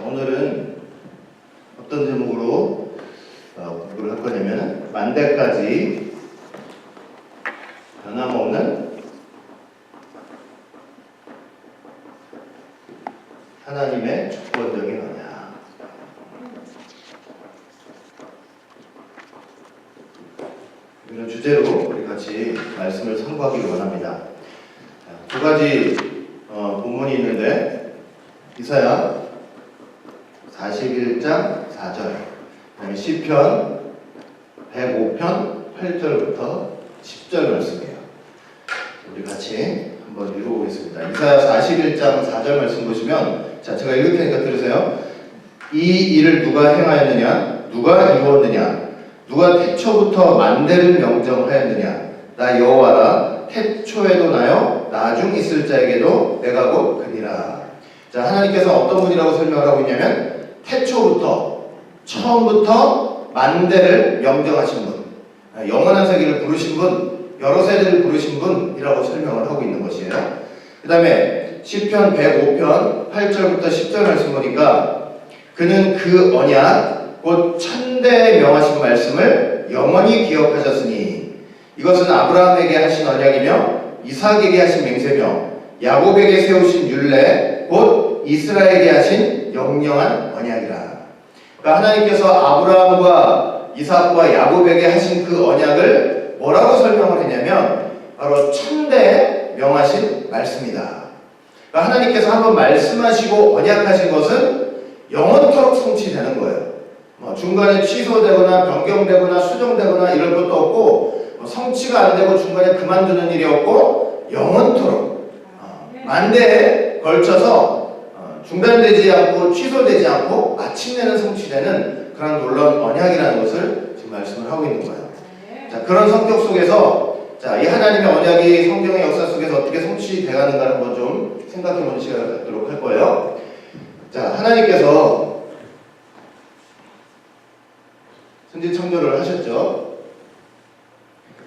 오늘은 어떤 제목으로 공부를 할 거냐면 만대까지 변함없는 하나님의 주권적인 언약. 이런 주제로 우리 같이 말씀을 상고하기 원합니다. 두 가지 본문이 있는데 이사야 41장 4절, 그다음에 시편 105편 8절부터 10절 말씀이에요. 우리 같이 한번 읽어보겠습니다. 이사야 41장 4절 말씀 보시면, 자, 제가 읽을 테니까 들으세요. 이 일을 누가 행하였느냐? 누가 이루었느냐? 누가 태초부터 만대를 명정하였느냐? 나 여호와라. 태초에도 나요, 나중 있을 자에게도 내가 곧 그니라. 자, 하나님께서 어떤 분이라고 설명을 하고 있냐면 태초부터, 처음부터 만대를 명정하신 분, 영원한 세계를 부르신 분, 여러 세대를 부르신 분이라고 설명을 하고 있는 것이에요. 그 다음에 시편 105편 8절부터 10절 말씀 보니까 그는 그 언약 곧 천대에 명하신 말씀을 영원히 기억하셨으니 이것은 아브라함에게 하신 언약이며 이삭에게 하신 맹세며 야곱에게 세우신 율례 곧 이스라엘에게 하신 영영한 언약이라. 그러니까 하나님께서 아브라함과 이삭과 야곱에게 하신 그 언약을 뭐라고 설명을 했냐면 바로 천대에 명하신 말씀이다. 그러니까 하나님께서 한번 말씀하시고 언약하신 것은 영원토록 성취되는 거예요. 중간에 취소되거나 변경되거나 수정되거나 이럴 것도 없고, 성취가 안 되고 중간에 그만두는 일이 없고, 영원토록 만대에 걸쳐서 중단되지 않고 취소되지 않고 마침내는 성취되는 그런 놀라운 언약이라는 것을 지금 말씀을 하고 있는 거예요. 자, 그런 성격 속에서, 자, 이 하나님의 언약이 성경의 역사 속에서 어떻게 성취되가는가를 한번 좀 생각해보는 시간을 갖도록 할 거예요. 자, 하나님께서 천지 창조를 하셨죠.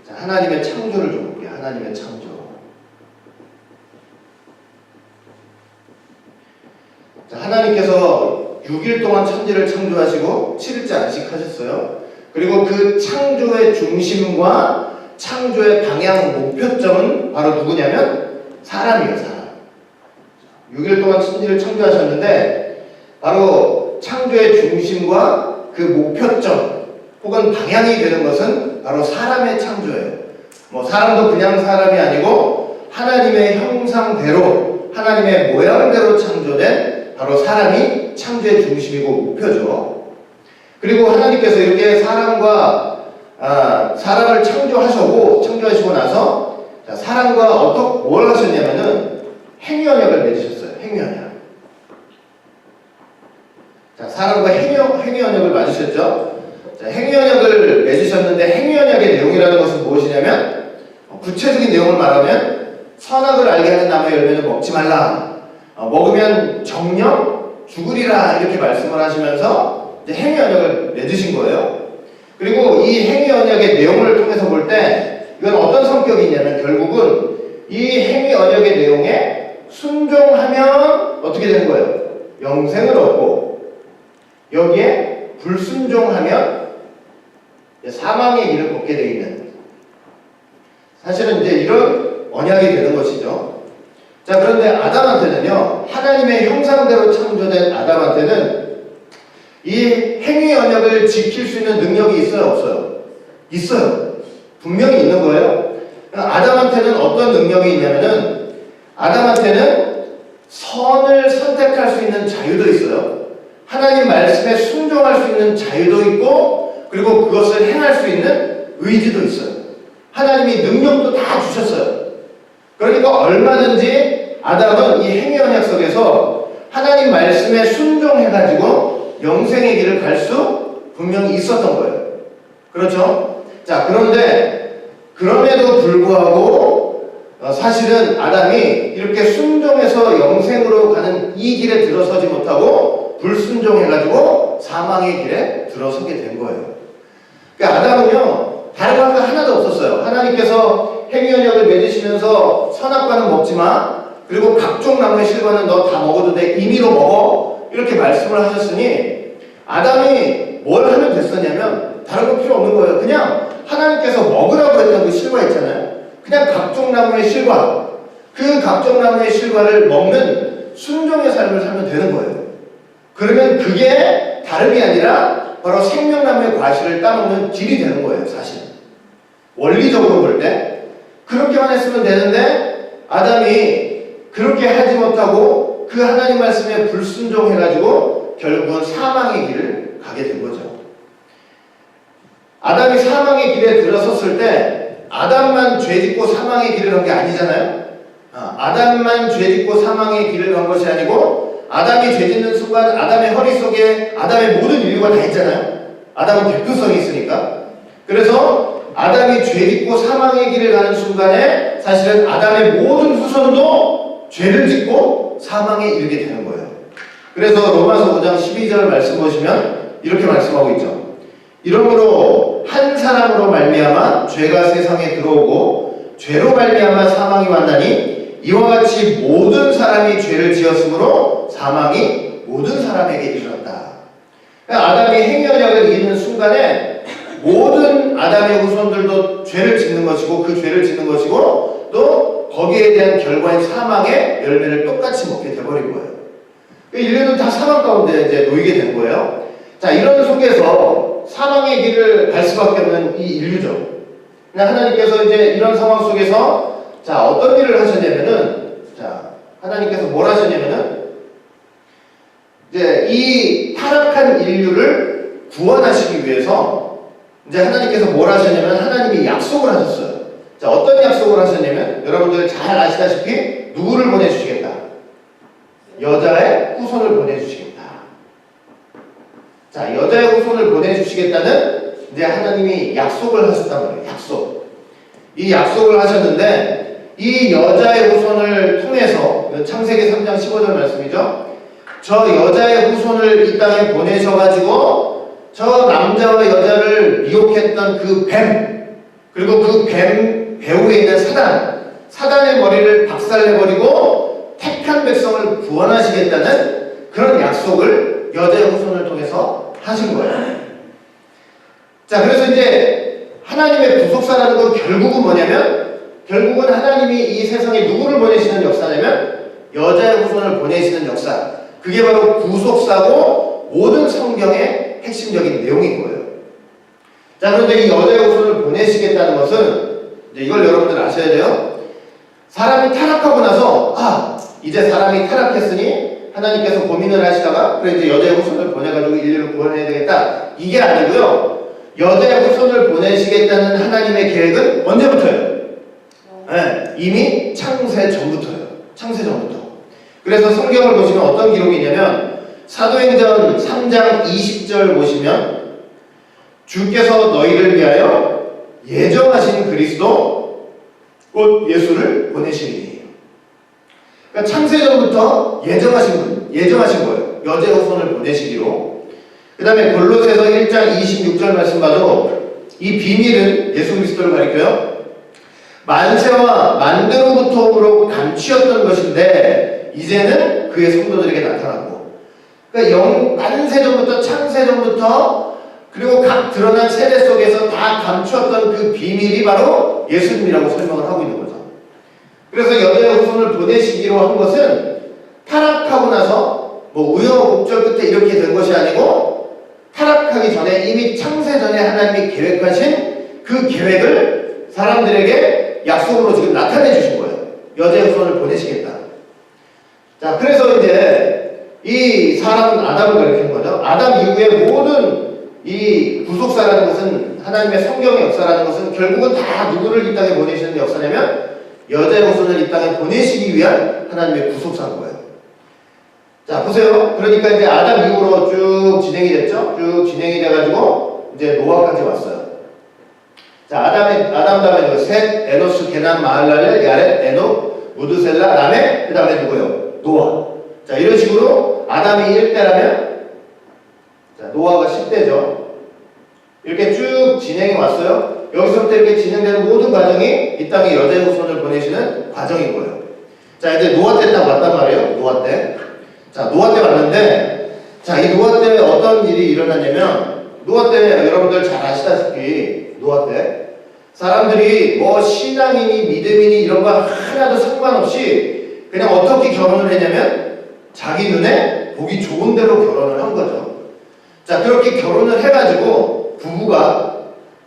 자, 하나님의 창조를 좀 볼게요. 하나님의 창조. 자, 하나님께서 6일 동안 천지를 창조하시고 7일째 안식하셨어요. 그리고 그 창조의 중심과 창조의 방향 목표점은 바로 누구냐면 사람이에요. 사람. 6일 동안 천지를 창조하셨는데 바로 창조의 중심과 그 목표점 혹은 방향이 되는 것은 바로 사람의 창조예요. 사람도 그냥 사람이 아니고 하나님의 형상대로, 하나님의 모양대로 창조된 바로 사람이 창조의 중심이고 목표죠. 그리고 하나님께서 이렇게 사람을 창조하시고 나서, 자, 사람과 뭘 하셨냐면은 행위 언약을 맺으셨어요. 행위 언약. 자, 사람과 행위 언약을 맺으셨죠. 자, 행위 언약을 맺으셨는데 행위 언약의 내용이라는 것은 무엇이냐면, 구체적인 내용을 말하면 선악을 알게 하는 나무의 열매는 먹지 말라. 먹으면 정령 죽으리라 이렇게 말씀을 하시면서 이제 행위 언약을 맺으신 거예요. 그리고 이 행위 언약의 내용을 통해서 볼 때 이건 어떤 성격이 있냐면 결국은 이 행위 언약의 내용에 순종하면 어떻게 되는 거예요? 영생을 얻고, 여기에 불순종하면 사망의 길을 걷게 되어 있는, 사실은 이제 이런 언약이 되는 것이죠. 자, 그런데 아담한테는요, 하나님의 형상대로 창조된 아담한테는 이 행위 언약을 지킬 수 있는 능력이 있어요, 없어요? 있어요. 분명히 있는 거예요. 아담한테는 어떤 능력이 있냐면은 아담한테는 선을 선택할 수 있는 자유도 있어요. 하나님 말씀에 순종할 수 있는 자유도 있고, 그리고 그것을 행할 수 있는 의지도 있어요. 하나님이 능력도 다 주셨어요. 그러니까 얼마든지 아담은 이 행위 언약 속에서 하나님 말씀에 순종해가지고 영생의 길을 갈 수 분명히 있었던 거예요. 그렇죠? 자, 그런데 그럼에도 불구하고 사실은 아담이 이렇게 순종해서 영생으로 가는 이 길에 들어서지 못하고 불순종해가지고 사망의 길에 들어서게 된 거예요. 그러니까 아담은요, 다른 거 하나도 없었어요. 하나님께서 행위 언약을 맺으시면서 선악과는 먹지 마, 그리고 각종 나무의 실과는 너 다 먹어도 돼, 임의로 먹어, 이렇게 말씀을 하셨으니 아담이 뭘 하면 됐었냐면 다른 거 필요 없는 거예요. 그냥 하나님께서 먹으라고 했던 그 실과 있잖아요. 그냥 각종 나무의 실과, 그 각종 나무의 실과를 먹는 순종의 삶을 살면 되는 거예요. 그러면 그게 다름이 아니라 바로 생명나무의 과실을 따먹는 길이 되는 거예요. 사실 원리적으로 볼 때 그렇게만 했으면 되는데 아담이 그렇게 하지 못하고 그 하나님 말씀에 불순종해가지고 결국은 사망의 길을 가게 된 거죠. 아담이 사망의 길에 들어섰을 때 아담만 죄짓고 사망의 길을 간 게 아니잖아요. 아담만 죄짓고 사망의 길을 간 것이 아니고 아담이 죄짓는 순간 아담의 허리 속에 아담의 모든 인류가 다 있잖아요. 아담은 대표성이 있으니까. 그래서 아담이 죄짓고 사망의 길을 가는 순간에 사실은 아담의 모든 후손도 죄를 짓고 사망에 이르게 되는 거예요. 그래서 로마서 5장 12절 말씀 보시면 이렇게 말씀하고 있죠. 이러므로 한 사람으로 말미암아 죄가 세상에 들어오고 죄로 말미암아 사망이 왔나니 이와 같이 모든 사람이 죄를 지었으므로 사망이 모든 사람에게 이르렀다. 그러니까 아담이 행위언약을 잊는 순간에 모든 아담의 후손들도 죄를 짓는 것이고 그 죄를 짓는 것이고 또 거기에 대한 결과인 사망의 열매를 똑같이 먹게 돼버린 거예요. 인류는 다 사망 가운데 이제 놓이게 된 거예요. 자, 이런 속에서 사망의 길을 갈 수밖에 없는 이 인류죠. 하나님께서 이제 이런 상황 속에서 자, 어떤 일을 하셨냐면은 자, 하나님께서 뭘 하셨냐면은 이제 이 타락한 인류를 구원하시기 위해서 이제 하나님께서 뭘 하셨냐면 하나님이 약속을 하셨어요. 자, 어떤 약속을 하셨냐면 여러분들 잘 아시다시피 누구를 보내주시겠다? 여자의 후손을 보내주시겠다. 자, 여자의 후손을 보내주시겠다는 이제 하나님이 약속을 하셨단 말이에요. 약속. 이 약속을 하셨는데 이 여자의 후손을 통해서 창세기 3장 15절 말씀이죠. 저 여자의 후손을 이 땅에 보내셔가지고 저 남자와 여자를 미혹했던 그 뱀, 그리고 그 뱀 배후에 있는 사단의 머리를 박살내버리고 택한 백성을 구원하시겠다는 그런 약속을 여자의 후손을 통해서 하신 거예요. 자, 그래서 이제 하나님의 구속사라는 건 결국은 뭐냐면 결국은 하나님이 이 세상에 누구를 보내시는 역사냐면 여자의 후손을 보내시는 역사. 그게 바로 구속사고 모든 성경의 핵심적인 내용인 거예요. 자, 그런데 이 여자의 후손을 보내시겠다는 것은 이제 이걸 여러분들 아셔야 돼요. 사람이 타락하고 나서 이제 사람이 타락했으니 하나님께서 고민을 하시다가 그래 이제 여자의 후손을 보내가지고 인류를 구원해야 되겠다. 이게 아니고요. 여자의 후손을 보내시겠다는 하나님의 계획은 언제부터예요? 네, 이미 창세 전부터예요. 창세 전부터. 그래서 성경을 보시면 어떤 기록이 있냐면 사도행전 3장 20절 보시면 주께서 너희를 위하여 예정하신 그리스도 곧 예수를 보내시리니. 그러니까 창세전부터 예정하신 거예요. 여자의 후손을 보내시기로. 그 다음에 골로새서 1장 26절 말씀 봐도 이 비밀은 예수 그리스도를 가리켜요. 만세와 만대로부터 감추었던 것인데 이제는 그의 성도들에게 나타났고, 그러니까 만세전부터 창세전부터 그리고 각 드러난 세대 속에서 다 감추었던 그 비밀이 바로 예수님이라고 설명을 하고 있는 거죠. 그래서 여자의 후손을 보내시기로 한 것은 타락하고 나서 뭐 우여곡절 끝에 이렇게 된 것이 아니고 타락하기 전에 이미 창세 전에 하나님이 계획하신 그 계획을 사람들에게 약속으로 지금 나타내 주신 거예요. 여자의 후손을 보내시겠다. 자, 그래서 이제 이 사람은 아담을 가리키는 거죠. 아담 이후에 모든 이 구속사라는 것은 하나님의 성경의 역사라는 것은 결국은 다 누구를 이 땅에 보내시는 역사냐면 여자의 후손을 이 땅에 보내시기 위한 하나님의 구속사인 거예요. 자, 보세요. 그러니까 이제 아담 이후로 쭉 진행이 됐죠. 쭉 진행이 돼가지고 이제 노아까지 왔어요. 자, 아담 다음에 셋, 에노스, 게남, 마할랄엘, 야렛, 에녹, 무드셀라, 라멕, 그 다음에 누구요? 노아. 자, 이런 식으로 아담이 1대라면 자, 노아가 10대죠. 이렇게 쭉 진행이 왔어요. 여기서부터 이렇게 진행되는 모든 과정이 이 땅에 여자의 후손을 보내시는 과정인 거예요. 자, 이제 노아 때 딱 왔단 말이에요. 노아 때. 자, 노아 때 왔는데 자, 이 노아 때 어떤 일이 일어나냐면, 노아 때 여러분들 잘 아시다시피 노아 때 사람들이 뭐 신앙이니 믿음이니 이런 거 하나도 상관없이 그냥 어떻게 결혼을 했냐면 자기 눈에 보기 좋은 대로 결혼을 한 거죠. 자, 그렇게 결혼을 해가지고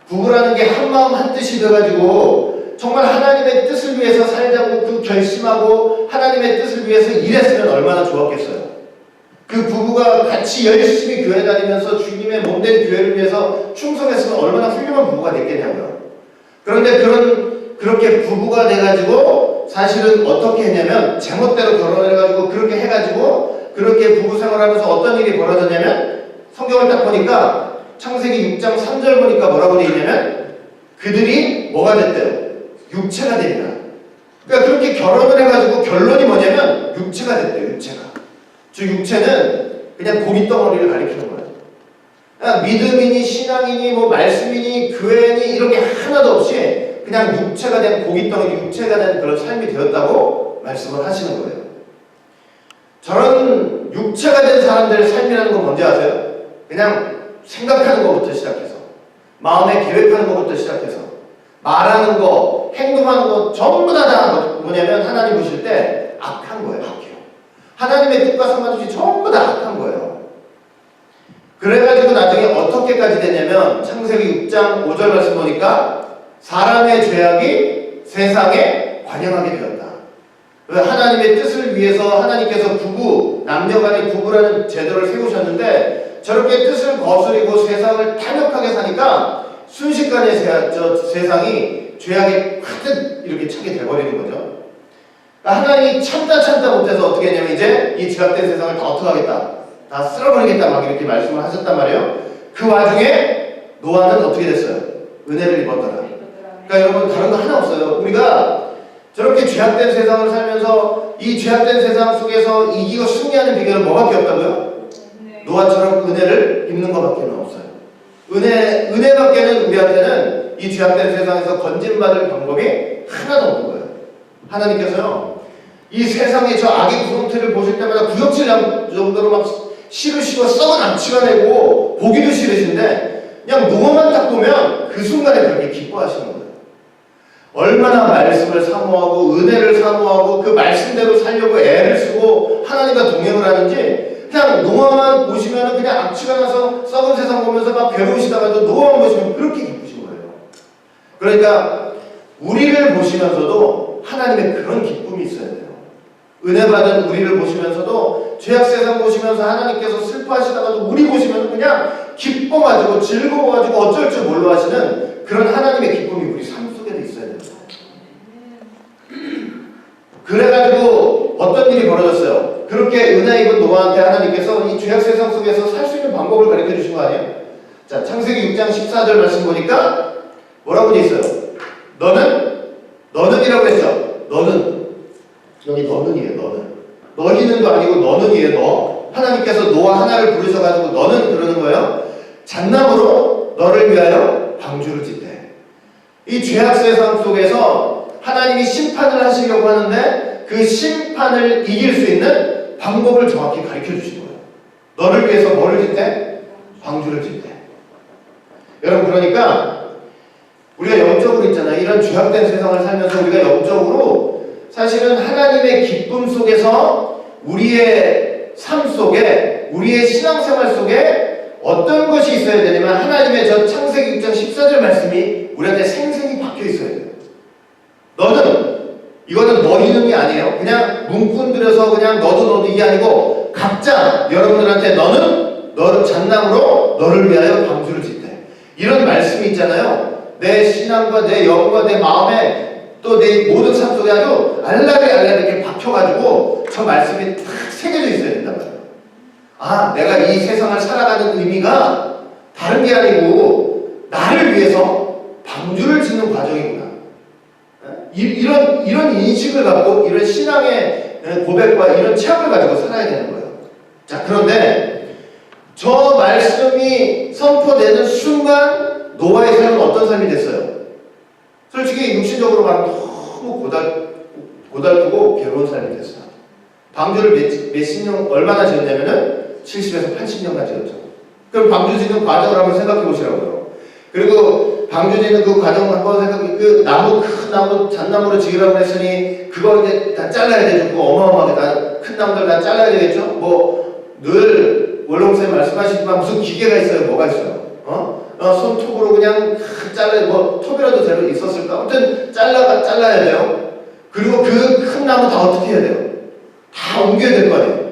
부부라는 게 한마음 한뜻이 돼가지고 정말 하나님의 뜻을 위해서 살자고 그 결심하고 하나님의 뜻을 위해서 일했으면 얼마나 좋았겠어요. 그 부부가 같이 열심히 교회 다니면서 주님의 몸된 교회를 위해서 충성했으면 얼마나 훌륭한 부부가 됐겠냐고요. 그런데 그렇게 부부가 돼가지고 사실은 어떻게 했냐면 제멋대로 결혼을 해가지고 그렇게 해가지고 그렇게 부부 생활하면서 어떤 일이 벌어졌냐면 성경을 딱 보니까 창세기 6장 3절 보니까 뭐라고 되어 있냐면 그들이 뭐가 됐대요? 육체가 되리라. 그러니까 그렇게 결혼을 해가지고 결론이 뭐냐면 육체가 됐대요. 육체가. 즉 육체는 그냥 고깃덩어리를 가리키는 거예요. 그냥 믿음이니 신앙이니 뭐 말씀이니 교회니 이런 게 하나도 없이 그냥 육체가 된 고깃덩어리, 육체가 된 그런 삶이 되었다고 말씀을 하시는 거예요. 저런 육체가 된 사람들의 삶이라는 건 뭔지 아세요? 그냥 생각하는 것부터 시작해서 마음에 계획하는 것부터 시작해서 말하는 거, 행동하는 거 전부 다 뭐냐면 하나님 보실 때 악한 거예요. 악해요. 하나님의 뜻과 상관없이 전부 다 악한 거예요. 그래가지고 나중에 어떻게까지 되냐면 창세기 6장 5절 말씀 보니까 사람의 죄악이 세상에 관영하게 되었다. 하나님의 뜻을 위해서 하나님께서 남녀간의 부부라는 제도를 세우셨는데 저렇게 뜻을 거스리고 세상을 탐욕하게 사니까 순식간에 세상이 죄악에 가득 이렇게 차게 돼버리는 거죠. 그러니까 하나님이 참다 못해서 어떻게 했냐면 이제 이 죄악된 세상을 다 어떻게 하겠다, 다 쓸어버리겠다 막 이렇게 말씀을 하셨단 말이에요. 그 와중에 노아는 어떻게 됐어요? 은혜를 입었더라. 그러니까 여러분 다른 거 하나 없어요. 우리가 저렇게 죄악된 세상을 살면서 이 죄악된 세상 속에서 이기고 승리하는 비결은 뭐밖에 없다고요? 노아처럼 은혜를 입는 것밖에 없어요. 은혜밖에는 우리한테는 이 죄악된 세상에서 건진받을 방법이 하나도 없는 거예요. 하나님께서요, 이 세상의 저 악의 구렁텅이를 보실 때마다 구역질 정도로 막 싫으시고 썩은 악취가 내고 보기도 싫으신데 그냥 노아만 딱 보면 그 순간에 그렇게 기뻐하시는 거예요. 얼마나 말씀을 사모하고 은혜를 사모하고 그 말씀대로 살려고 애를 쓰고 하나님과 동행을 하는지 그냥 노아만 보시면 그냥 악취가 나서 썩은 세상 보면서 막 괴로우시다가도 노아만 보시면 그렇게 기쁘신 거예요. 그러니까 우리를 보시면서도 하나님의 그런 기쁨이 있어야 돼요. 은혜 받은 우리를 보시면서도 죄악 세상 보시면서 하나님께서 슬퍼하시다가도 우리 보시면 그냥 기뻐가지고 즐거워가지고 어쩔 줄 몰라 하시는 그런 하나님의 기쁨이 우리 삶 속에도 있어야 돼요. 그래가지고 어떤 일이 벌어졌어요? 그렇게 은혜 입은 노아한테 하나님께서 이 죄악 세상 속에서 살 수 있는 방법을 가르쳐 주신 거 아니에요? 자, 창세기 6장 14절 말씀 보니까 뭐라고 돼 있어요? 너는이라고 했죠? 너는. 여기 너는이에요. 너희는도 아니고 너는이에요. 너. 하나님께서 노아 하나를 부르셔가지고 너는 그러는 거예요. 잣나무로 너를 위하여 방주를 짓대. 이 죄악 세상 속에서 하나님이 심판을 하시려고 하는데 그 심판을 이길 수 있는 방법을 정확히 가르쳐 주신 거예요. 너를 위해서 뭐를 짓대? 방주를 짓대. 여러분, 그러니까 우리가 영적으로 있잖아요. 이런 죄악된 세상을 살면서 우리가 영적으로 사실은 하나님의 기쁨 속에서 우리의 삶 속에 우리의 신앙생활 속에 어떤 것이 있어야 되냐면 하나님의 저 창세기 6장 14절 말씀이 우리한테 생생히 박혀 있어야 돼요. 이거는 너희는이 아니에요. 그냥 문구 들여서 그냥 너도 이게 아니고 각자 여러분들한테 너는 잣나무로 너를 위하여 방주를 짓대. 이런 말씀이 있잖아요. 내 신앙과 내 영과 내 마음에 또 내 모든 삶 속에 아주 알라리 이렇게 박혀가지고 저 말씀이 탁 새겨져 있어야 된단 말이에요. 아, 내가 이 세상을 살아가는 의미가 다른 게 아니고 나를 위해서 방주를 짓는 과정이구나. 이런 인식을 갖고 이런 신앙의 고백과 이런 체험을 가지고 살아야 되는 거예요. 자, 그런데 저 말씀이 선포되는 순간 노아의 삶은 어떤 삶이 됐어요? 솔직히 육신적으로 말하면 너무 고달프고 괴로운 삶이 됐어요. 방주를 몇십 년 얼마나 지었냐면은 70에서 80년간 지었죠. 그럼 방주 짓는 과정을 한번 생각해 보시라고요. 그리고 방주 짓는 그 과정을 한번 생각해, 그 나무, 큰 나무, 잣나무로 지으라고 했으니, 그걸 이제 다 잘라야 되죠. 그 어마어마하게 다, 큰 나무들 다 잘라야 되겠죠? 뭐, 늘, 원롱쌤 말씀하시지만 무슨 기계가 있어요? 뭐가 있어요? 손톱으로 그냥 잘라, 뭐, 톱이라도 제대로 있었을까? 아무튼, 잘라야 돼요. 그리고 그 큰 나무 다 어떻게 해야 돼요? 다 옮겨야 될 거 아니에요?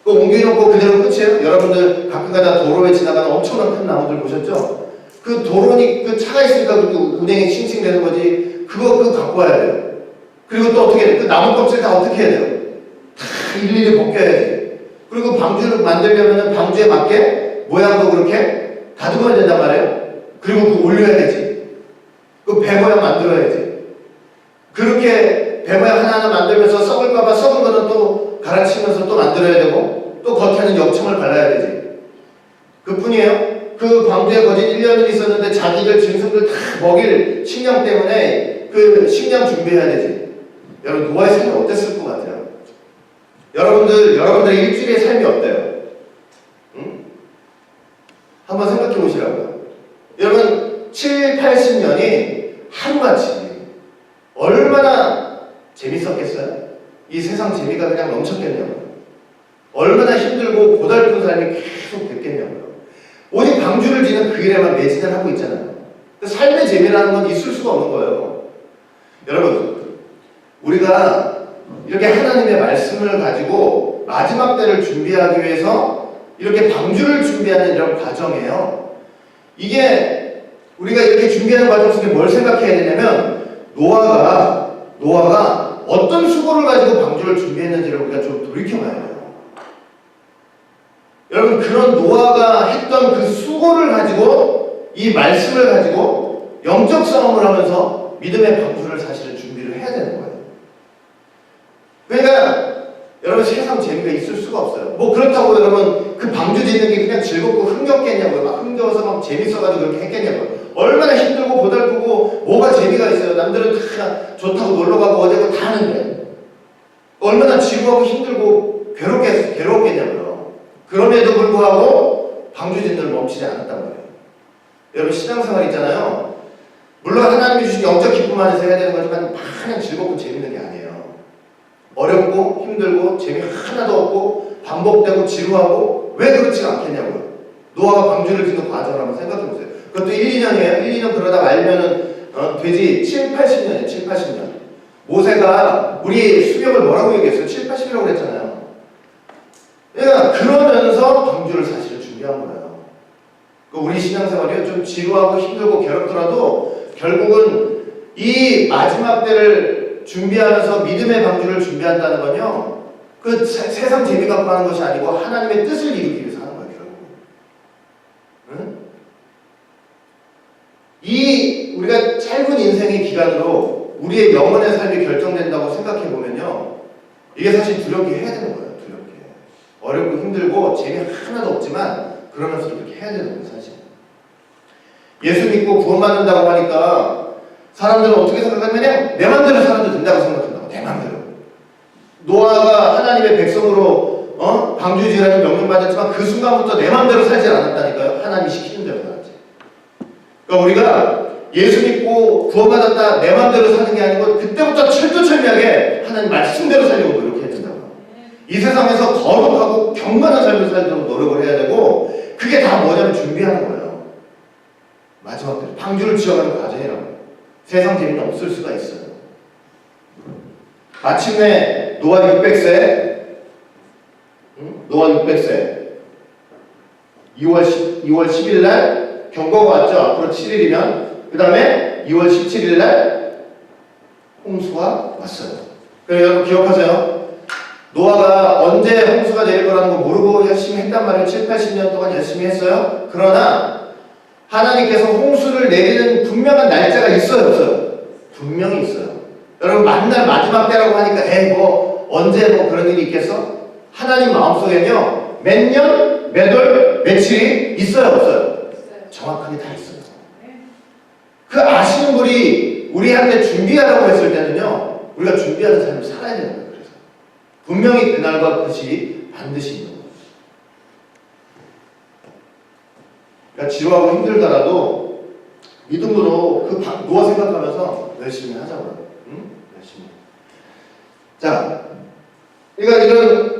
그 옮겨놓고 그대로 끝이에요? 여러분들 가끔가다 도로에 지나가는 엄청난 큰 나무들 보셨죠? 그 도로니, 그 차가 있으니까 그 운행이 싱싱되는 거지. 그거 갖고 와야 돼요. 그리고 또 어떻게 해야 돼요? 그 나무 껍질 다 어떻게 해야 돼요? 다 일일이 벗겨야지. 그리고 방주를 만들려면 방주에 맞게 모양도 그렇게 다듬어야 된단 말이에요. 그리고 그 올려야 되지. 그 배 모양 만들어야지. 그렇게 배 모양 하나하나 만들면서 썩을까봐 썩은 거는 또 갈아치면서 또 만들어야 되고, 또 겉에는 역청을 발라야 되지. 그뿐이에요. 그 방주에 거진 1년을 있었는데 자기들 짐승들 다 먹일 식량 때문에 그 식량 준비해야 되지. 여러분, 노아의 삶이 어땠을 것 같아요? 여러분들의 일주일의 삶이 어때요? 응? 한번 생각해 보시라고요. 여러분, 7, 80년이 하루같이 얼마나 재밌었겠어요? 이 세상 재미가 그냥 넘쳤겠냐고요. 얼마나 힘들고 고달픈 삶이 계속 됐겠냐고요. 오직 방주를 지는 그 일에만 매진을 하고 있잖아요. 삶의 재미라는 건 있을 수가 없는 거예요. 여러분, 우리가 이렇게 하나님의 말씀을 가지고 마지막 때를 준비하기 위해서 이렇게 방주를 준비하는 이런 과정이에요. 이게 우리가 이렇게 준비하는 과정 속에 뭘 생각해야 되냐면, 노아가 어떤 수고를 가지고 방주를 준비했는지를 우리가 좀 돌이켜봐야 돼요. 여러분, 그런 노아가 했던 그 수고를 가지고, 이 말씀을 가지고 영적 싸움을 하면서 믿음의 방주를 사실은 준비를 해야 되는 거예요. 그러니까 여러분, 세상 재미가 있을 수가 없어요. 뭐 그렇다고 여러분 그 방주 짓는 게 그냥 즐겁고 흥겹겠냐고요. 막 흥겨워서 막 재밌어가지고 그렇게 했겠냐고요. 얼마나 힘들고 고달프고 뭐가 재미가 있어요. 남들은 다 좋다고 놀러가고 어제고 다 하는데 얼마나 지루하고 힘들고 괴롭겠냐고요. 그럼에도 불구하고 방주 짓는 걸 멈추지 않았단 말이에요. 여러분, 신앙생활 있잖아요. 물론 하나님이 주신 영적 기쁨 안에서 해야 되는 거지만 마냥 즐겁고 재밌는 게 아니에요. 어렵고 힘들고 재미 하나도 없고 반복되고 지루하고 왜 그렇지가 않겠냐고요. 노아가 방주를 짓는 과정을 한번 생각해 보세요. 그것도 1, 2년이에요. 1, 2년 그러다 말면은 되지 7, 80년이에요. 7, 80년. 모세가 우리 수명을 뭐라고 얘기했어요? 7, 80이라고 그랬잖아요. 그러니까 그러면서 방주를 사실은 준비한 거예요. 우리 신앙생활이 좀 지루하고 힘들고 괴롭더라도 결국은 이 마지막 때를 준비하면서 믿음의 방주를 준비한다는 건요, 그 세상 재미 갖고 하는 것이 아니고 하나님의 뜻을 이루기 위해서 하는 거예요, 결국. 응? 이 우리가 짧은 인생의 기간으로 우리의 영혼의 삶이 결정된다고 생각해 보면요, 이게 사실 두렵게 해야 되는 거예요, 두렵게. 어렵고 힘들고 재미 하나도 없지만 그러면서 이렇게 해야 되는 거예요, 사실. 예수 믿고 구원받는다고 하니까 사람들은 어떻게 생각하냐면 내 맘대로 살아도 된다고 생각한다고. 내 맘대로. 노아가 하나님의 백성으로 방주 지으라는 명령 받았지만 그 순간부터 내 맘대로 살지 않았다니까요. 하나님이 시키는 대로 살았지. 그러니까 우리가 예수 믿고 구원받았다 내 맘대로 사는 게 아니고 그때부터 철두철미하게 하나님 말씀대로 살려고 노력해야 된다고. 이 세상에서 거룩하고 경건한 삶을 살도록 노력을 해야 되고, 그게 다 뭐냐면 준비하는 거예요. 마지막 때 방주를 지어가는 과정이라고. 세상 재미는 없을 수가 있어요. 마침내 노아 600세, 노아 600세 2월 10일 날 경고가 왔죠. 앞으로 7일이면 그 다음에 2월 17일 날 홍수가 왔어요. 그래서 여러분 기억하세요. 노아가 언제 홍수가 내릴 거라는 거 모르고 열심히 했단 말이에요. 7, 80년 동안 열심히 했어요. 그러나 하나님께서 홍수를 내리는 분명한 날짜가 있어요, 없어요? 분명히 있어요. 여러분, 만날 마지막 때라고 하니까 언제 그런 일이 있겠어? 하나님 마음속에는요, 몇 년, 몇 월, 며칠이 있어요, 없어요? 정확하게 다 있어요. 그 아시는 분이 우리한테 준비하라고 했을 때는요, 우리가 준비하는 삶을 살아야 되는 거예요. 그래서 분명히 그날과 그것이 반드시 있는 거예요. 그러니까 지루하고 힘들더라도 믿음으로 그 노아 생각하면서 열심히 하자고요. 응? 열심히. 자, 그러니까 이런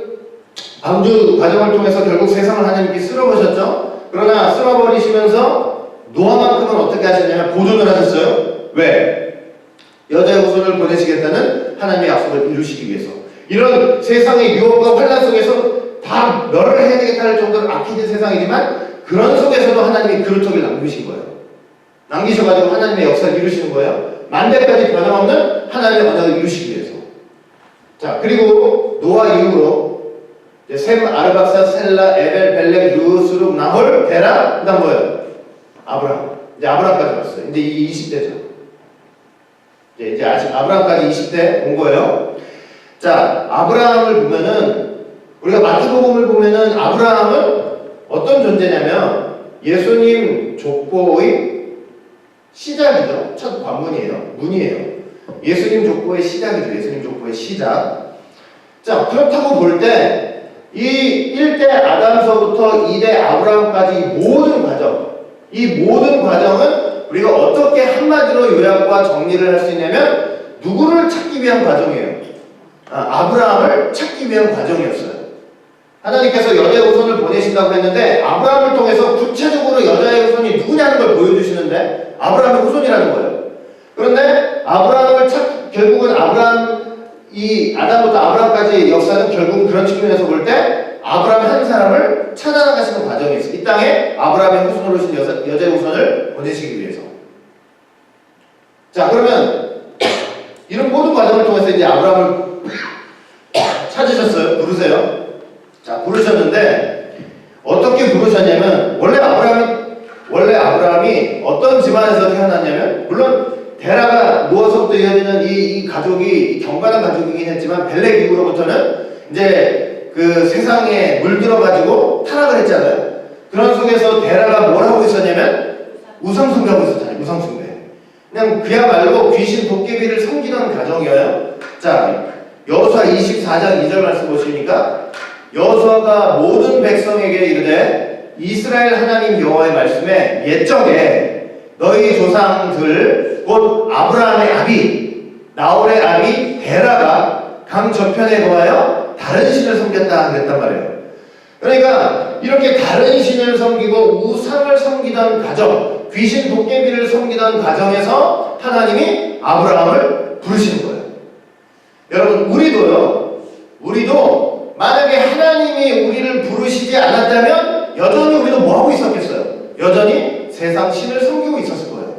방주 과정을 통해서 결국 세상을 하나님께 쓸어버리셨죠. 그러나 쓸어버리시면서 노아만큼은 어떻게 하셨냐면 보존을 하셨어요. 왜? 여자의 후손을 보내시겠다는 하나님의 약속을 이루시기 위해서. 이런 세상의 유혹과 환란 속에서 다 멸을 해야 되겠다 할 정도로 악해진 세상이지만 그런 속에서도 하나님이 그루터기를 남기신 거예요. 남기셔가지고 하나님의 역사를 이루시는 거예요. 만대까지 변함없는 하나님의 언약을 이루시기 위해서. 자, 그리고 노아 이후로 셈, 아르박사, 셀라, 에벨, 벨렉, 루, 수룩, 나홀, 데라, 그 다음 뭐예요? 아브라함. 이제 아브라함까지 왔어요. 이제 이 20대죠. 이제 아직 아브라함까지 20대 온 거예요. 자, 아브라함을 보면은, 우리가 마태복음을 보면은 아브라함은 어떤 존재냐면 예수님 족보의 시작이죠. 첫 관문이에요. 문이에요. 예수님 족보의 시작이죠. 예수님 족보의 시작. 자, 그렇다고 볼 때 이 1대 아담서부터 2대 아브라함까지 이 모든 과정은 우리가 어떻게 한마디로 요약과 정리를 할 수 있냐면 누구를 찾기 위한 과정이에요. 아브라함을 찾기 위한 과정이었어요. 하나님께서 여자의 후손을 보내신다고 했는데 아브라함을 통해서 구체적으로 여자의 후손이 누구냐는 걸 보여주시는데 아브라함의 후손이라는 거예요. 그런데 결국은 이 아담부터 아브라함까지 역사는 결국 그런 측면에서 볼 때 아브라함 한 사람을 찾아나가시는 과정이 있어요. 이 땅에 아브라함의 후손으로 오신 여자의 후손을 보내시기 위해서. 자, 그러면 이런 모든 과정을 통해서 이제 아브라함을 찾으셨어요. 부르세요. 자, 부르셨는데 어떻게 부르셨냐면 원래 아브라함이 어떤 집안에서 태어났냐면 물론 데라가 노아서부터 이어지는 이 가족이 경건한 가족이긴 했지만 벨렉 이후로부터는 이제 그 세상에 물들어가지고 타락을 했잖아요. 그런 속에서 데라가 뭘 하고 있었냐면 우상숭배하고 있었잖아요. 우상숭배. 그냥 그야말로 귀신 도깨비를 섬기던 가정이에요. 자, 여호수아 24장 2절 말씀 보시니까 여호수아가 모든 백성에게 이르되 이스라엘 하나님 여호와의 말씀에 옛적에 너희 조상들 곧 아브라함의 아비 나홀의 아비 데라가 강 저편에 거하여 다른 신을 섬겼다 그랬단 말이에요. 그러니까 이렇게 다른 신을 섬기고 우상을 섬기던 가정, 귀신 도깨비를 섬기던 가정에서 하나님이 아브라함을 부르시는 거예요. 여러분 우리도 만약에 하나님이 우리를 부르시지 않았다면 여전히 우리도 뭐하고 있었겠어요? 여전히 세상 신을 섬기고 있었을 거예요.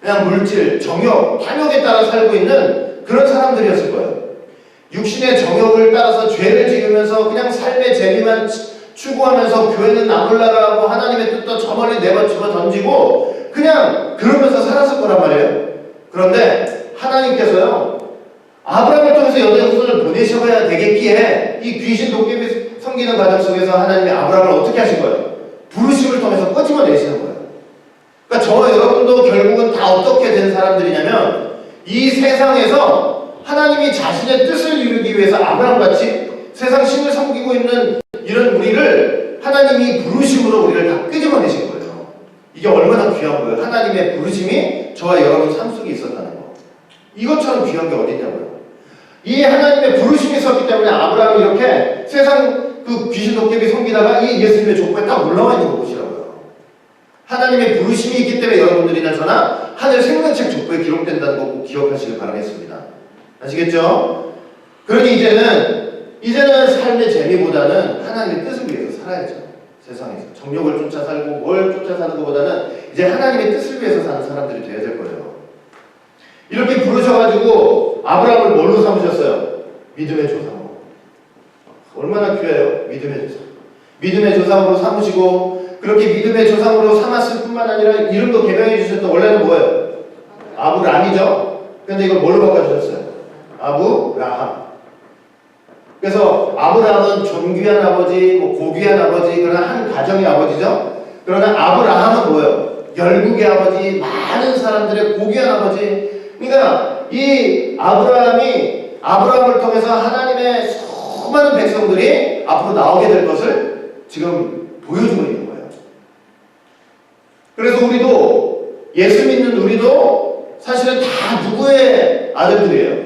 그냥 물질, 정욕, 탐욕에 따라 살고 있는 그런 사람들이었을 거예요. 육신의 정욕을 따라서 죄를 지으면서 그냥 삶의 재미만 추구하면서 교회는 나몰라라고 하나님의 뜻도 저 멀리 집어 던지고 그냥 그러면서 살았을 거란 말이에요. 그런데 하나님께서요 아브라함을 통해서 여자의 후손을 보내셔야 되겠기에 이 귀신 도깨비 섬기는 과정 속에서 하나님이 아브라함을 어떻게 하신 거예요? 부르심을 통해서 끄집어내시는 거예요. 그러니까 저와 여러분도 결국은 다 어떻게 된 사람들이냐면 이 세상에서 하나님이 자신의 뜻을 이루기 위해서 아브라함같이 세상 신을 섬기고 있는 이런 우리를 하나님이 부르심으로 우리를 다 끄집어내신 거예요. 이게 얼마나 귀한 거예요. 하나님의 부르심이 저와 여러분 삶 속에 있었다는 거. 이것처럼 귀한 게 어딨냐고요. 이 하나님의 부르심이 있었기 때문에 아브라함이 이렇게 세상 그 귀신 도깨비 섬기다가 이 예수님의 족보에 딱 올라와 있는 거 보시라고요. 하나님의 부르심이 있기 때문에 여러분들이나 저나 하늘 생명책 족보에 기록된다는 거 꼭 기억하시길 바라겠습니다. 아시겠죠? 그러니 이제는 삶의 재미보다는 하나님의 뜻을 위해서 살아야죠. 세상에서 정욕을 쫓아 살고 뭘 쫓아 사는 것보다는 이제 하나님의 뜻을 위해서 사는 사람들이 되어야 될 거예요. 이렇게 부르셔가지고 아브라함을 뭘로 삼으셨어요? 믿음의 조상으로. 얼마나 귀해요? 믿음의 조상. 믿음의 조상으로 삼으시고 그렇게 믿음의 조상으로 삼았을 뿐만 아니라 이름도 개명해 주셨던 원래는 뭐예요? 아브람이죠. 근데 이걸 뭘로 바꿔주셨어요? 아브라함. 그래서 아브라함은 존귀한 아버지, 고귀한 아버지, 그러나 한 가정의 아버지죠. 그러나 아브라함은 뭐예요? 열국의 아버지, 많은 사람들의 고귀한 아버지. 그러니까 이 아브라함을 통해서 하나님의 수많은 백성들이 앞으로 나오게 될 것을 지금 보여주고 있는 거예요. 그래서 우리도 예수 믿는 우리도 사실은 다 누구의 아들들이에요?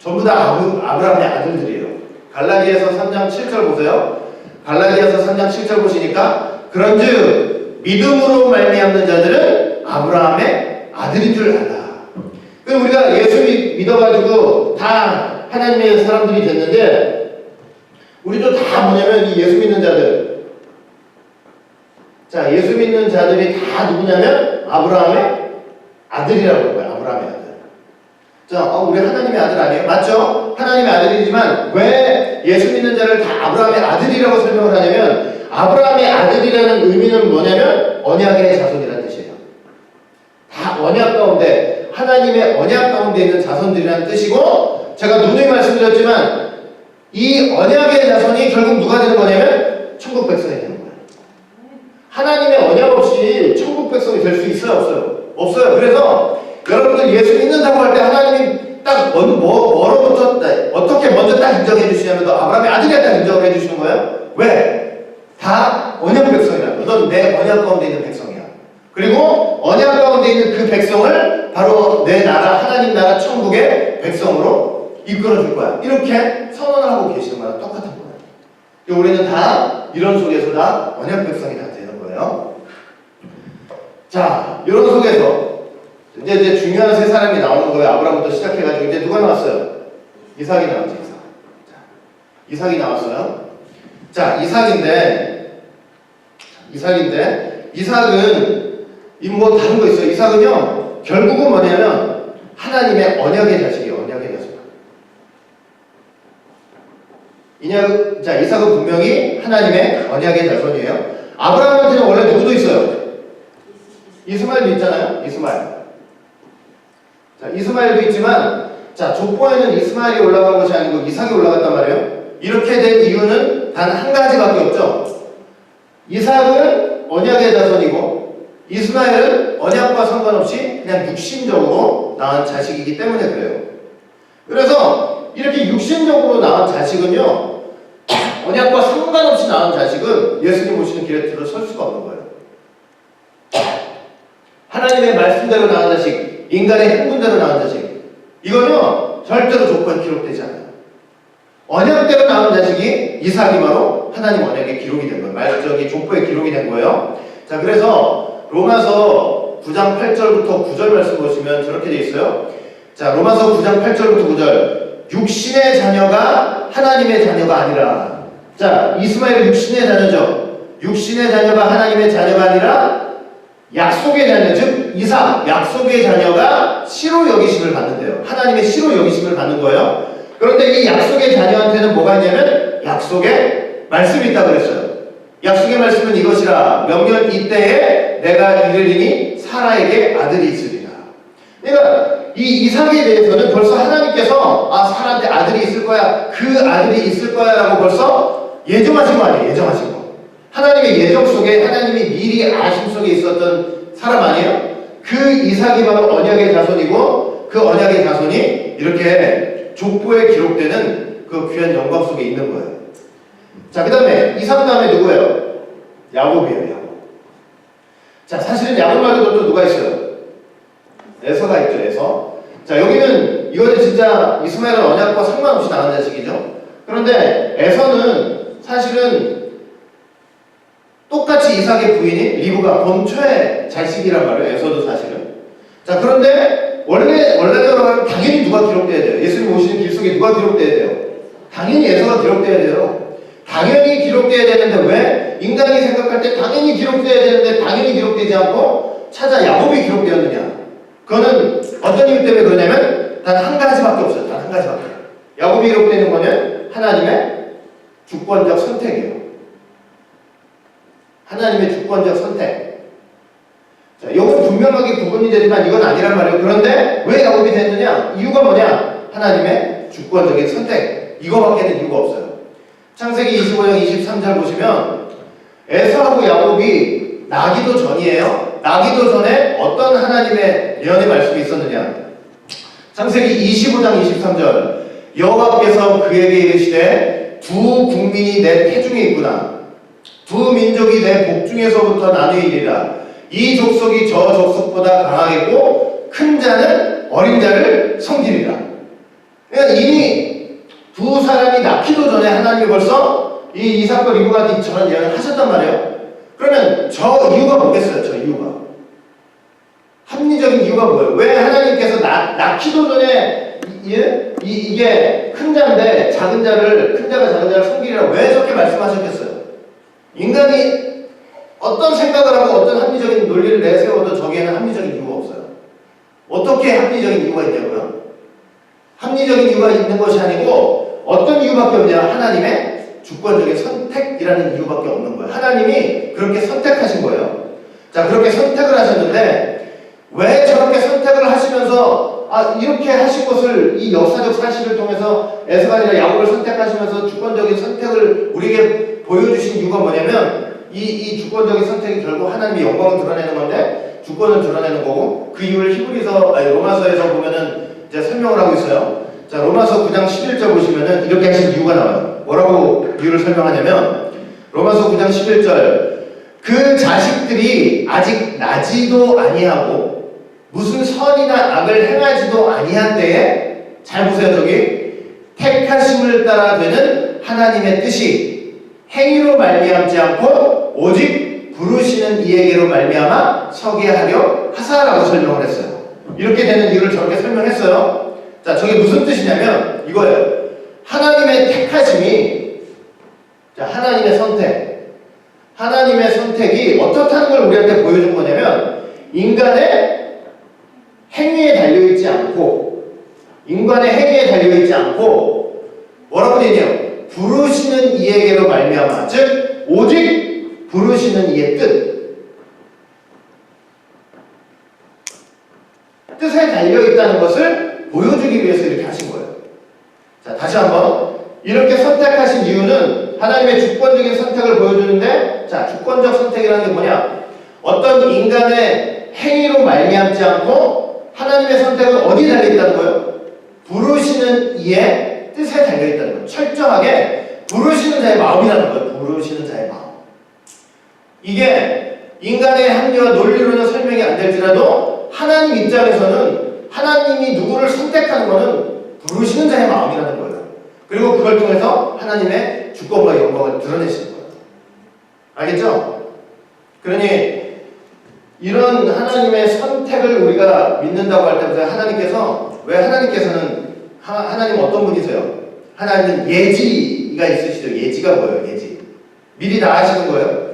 전부 다 아브라함의 아들들이에요. 갈라디아서 3장 7절 보세요. 갈라디아서 3장 7절 보시니까 그런즉 믿음으로 말미암는 자들은 아브라함의 아들인 줄 알라. 그럼 우리가 예수 믿어가지고 다 하나님의 사람들이 됐는데 우리도 다 뭐냐면 이 예수 믿는 자들, 자 예수 믿는 자들이 다 누구냐면 아브라함의 아들이라고 하는 거예요. 아브라함의 아들. 자, 우리 하나님의 아들 아니에요? 맞죠? 하나님의 아들이지만 왜 예수 믿는 자를 다 아브라함의 아들이라고 설명을 하냐면 아브라함의 아들이라는 의미는 뭐냐면 언약의 자손이라는 뜻이에요. 다 언약 가운데 하나님의 언약 가운데 있는 자손들이라는 뜻이고 제가 누누이 말씀드렸지만 이 언약의 자손이 결국 누가 되는 거냐면 천국 백성이 되는 거예요. 하나님의 언약 없이 천국 백성이 될 수 있어요? 없어요? 없어요. 그래서 여러분들 예수 믿는다고 할 때 하나님이 딱 뭐로부터 어떻게 먼저 딱 인정해 주시냐면 너 아브라함의 아들이야 딱 인정을 해 주시는 거예요. 왜? 다 언약 백성이라고. 넌 내 언약 가운데 있는 백성이야. 그리고 언약 가운데 있는 그 백성을 바로 내 나라 하나님 나라 천국의 백성으로 이끌어 줄 거야. 이렇게 선언을 하고 계시는 거랑 똑같은 거예요. 우리는 다 이런 속에서 다 언약 백성이 다 되는 거예요. 자, 이런 속에서 이제 중요한 세 사람이 나오는 거예요. 아브라함부터 시작해가지고 이제 누가 나왔어요? 이삭이 나왔죠. 이삭이 나왔어요. 자, 이삭인데 이삭은 뭐 다른 거 있어요. 이삭은요 결국은 뭐냐면 하나님의 언약의 자식이에요. 언약의 자식. 자, 이삭은 분명히 하나님의 언약의 자손이에요. 아브라함한테는 원래 누구도 있어요? 이스마엘도 있잖아요. 자, 이스마엘도 있지만 자, 족보에는 이스마엘이 올라간 것이 아니고 이삭이 올라갔단 말이에요. 이렇게 된 이유는 단 한 가지밖에 없죠. 이삭은 언약의 자손이고 이스마엘은 언약과 상관없이 그냥 육신적으로 낳은 자식이기 때문에 그래요. 그래서 이렇게 육신적으로 낳은 자식은요 언약과 상관없이 낳은 자식은 예수님 오시는 길에 들어설 수가 없는 거예요. 하나님의 말씀대로 낳은 자식, 인간의 행군대로 낳은 자식, 이거는요 절대로 조건에 기록되지 않아요. 언약대로 낳은 자식이 이삭이 바로 하나님 언약에 기록이 된 거예요. 족보에 기록이 된 거예요. 자, 그래서 로마서 9장 8절부터 9절 말씀 보시면 저렇게 돼 있어요. 자, 로마서 9장 8절부터 9절. 육신의 자녀가 하나님의 자녀가 아니라. 자, 이스마엘은 육신의 자녀죠. 육신의 자녀가 하나님의 자녀가 아니라 약속의 자녀, 즉 이삭, 약속의 자녀가 시로 여기심을 받는데요. 하나님의 시로 여기심을 받는 거예요. 그런데 이 약속의 자녀한테는 뭐가 있냐면 약속의 말씀이 있다고 그랬어요. 약속의 말씀은 이것이라. 명년 이때에 내가 이르리니 사라에게 아들이 있으리라. 그러니까 이 이삭에 대해서는 벌써 하나님께서 사라한테 아들이 있을 거야, 그 아들이 있을 거야 라고 벌써 예정하신 거 아니에요. 예정하신 거. 하나님의 예정 속에, 하나님이 미리 아심 속에 있었던 사람 아니에요? 그 이삭이 바로 언약의 자손이고 그 언약의 자손이 이렇게 족보에 기록되는 그 귀한 영광 속에 있는 거예요. 자, 그 다음에 이삭 다음에 누구예요? 야곱이에요. 야곱. 자, 사실은 야곱 말고도 또 누가 있어요? 에서가 있죠. 에서. 자, 여기는 이거는 진짜 이스마엘은 언약과 상관없이 나간 자식이죠. 그런데 에서는 사실은 똑같이 이삭의 부인인 리브가 본초의 자식이란 말이에요. 에서도 사실은. 자, 그런데 원래대로 하면 당연히 누가 기록돼야 돼요? 예수님 오시는 길 속에 누가 기록돼야 돼요? 당연히 에서가 기록돼야 돼요. 당연히 기록돼야 되는데 왜 인간이 생각할 때 당연히 기록돼야 되는데 당연히 기록되지 않고 찾아 야곱이 기록되었느냐? 그거는 어떤 이유 때문에 그러냐면 단 한 가지밖에 없어요. 단 한 가지밖에. 야곱이 기록되는 거는 하나님의 주권적 선택이에요. 하나님의 주권적 선택. 자, 이건 분명하게 구분이 되지만 이건 아니란 말이에요. 그런데 왜 야곱이 됐느냐? 이유가 뭐냐? 하나님의 주권적인 선택. 이거밖에는 이유가 없어요. 창세기 25장 23절 보시면 에서하고 야곱이 나기도 전이에요. 나기도 전에 어떤 하나님의 예언의 말씀이 있었느냐? 창세기 25장 23절. 여호와께서 그에게 이르시되 두 국민이 내 태중에 있구나. 두 민족이 내 복중에서부터 나뉘리라. 이 족속이 저 족속보다 강하겠고 큰 자는 어린 자를 섬기리라. 그러니까 이미 두 사람이 낳기도 전에 하나님이 벌써 이 이삭과 리브가 저런 이야기를 하셨단 말이에요. 그러면 저 이유가 뭐겠어요? 저 이유가 합리적인 이유가 뭐예요? 왜 하나님께서 낳기도 전에 이게 큰 자인데 작은 자를 큰 자가 작은 자를 섬기리라 왜 저렇게 말씀하셨겠어요? 인간이 어떤 생각을 하고 어떤 합리적인 논리를 내세워도 저기에는 합리적인 이유가 없어요. 어떻게 합리적인 이유가 있냐고요? 합리적인 이유가 있는 것이 아니고 어떤 이유밖에 없냐? 하나님의 주권적인 선택이라는 이유밖에 없는 거예요. 하나님이 그렇게 선택하신 거예요. 자, 그렇게 선택을 하셨는데 왜 저렇게 선택을 하시면서 이렇게 하신 것을 이 역사적 사실을 통해서 에서가 아니라 야곱을 선택하시면서 주권적인 선택을 우리에게 보여주신 이유가 뭐냐면 이 주권적인 선택이 결국 하나님의 영광을 드러내는 건데 주권을 드러내는 거고 그 이유를 로마서에서 보면은 이제 설명을 하고 있어요. 자, 로마서 9장 11절 보시면은 이렇게 하신 이유가 나와요. 뭐라고 이유를 설명하냐면 로마서 9장 11절 그 자식들이 아직 나지도 아니하고 무슨 선이나 악을 행하지도 아니한 때에 잘 보세요. 저기 택하심을 따라 되는 하나님의 뜻이 행위로 말미암지 않고 오직 부르시는 이에게로 말미암아 서게 하려 하사라고 설명을 했어요. 이렇게 되는 이유를 저렇게 설명했어요. 자, 저게 무슨 뜻이냐면 이거예요. 하나님의 택하심이 하나님의 선택이 어떻다는 걸 우리한테 보여준 거냐면 인간의 행위에 달려있지 않고 뭐라고 되냐요? 부르시는 이에게로 말미암아 즉 오직 부르시는 이의 뜻에 달려있다는 것을 보여주기 위해서 이렇게 하신 거예요. 자, 다시 한번 이렇게 선택하신 이유는 하나님의 주권적인 선택을 보여주는데 자, 주권적 선택이라는 게 뭐냐? 어떤 인간의 행위로 말미암지 않고 하나님의 선택은 어디에 달려있다는 거예요? 부르시는 이의 뜻에 달려있다는 거예요. 철저하게 부르시는 자의 마음이라는 거예요. 부르시는 자의 마음. 이게 인간의 합리와 논리로는 설명이 안 될지라도 하나님 입장에서는 하나님이 누구를 선택하는 것은 부르시는 자의 마음이라는 거예요. 그리고 그걸 통해서 하나님의 주권과 영광을 드러내시는 거예요. 알겠죠? 그러니 이런 하나님의 선택을 우리가 믿는다고 할 때 하나님께서는 하나님 어떤 분이세요? 하나님은 예지가 있으시죠. 예지가 뭐예요? 예지. 미리 다 하시는 거예요.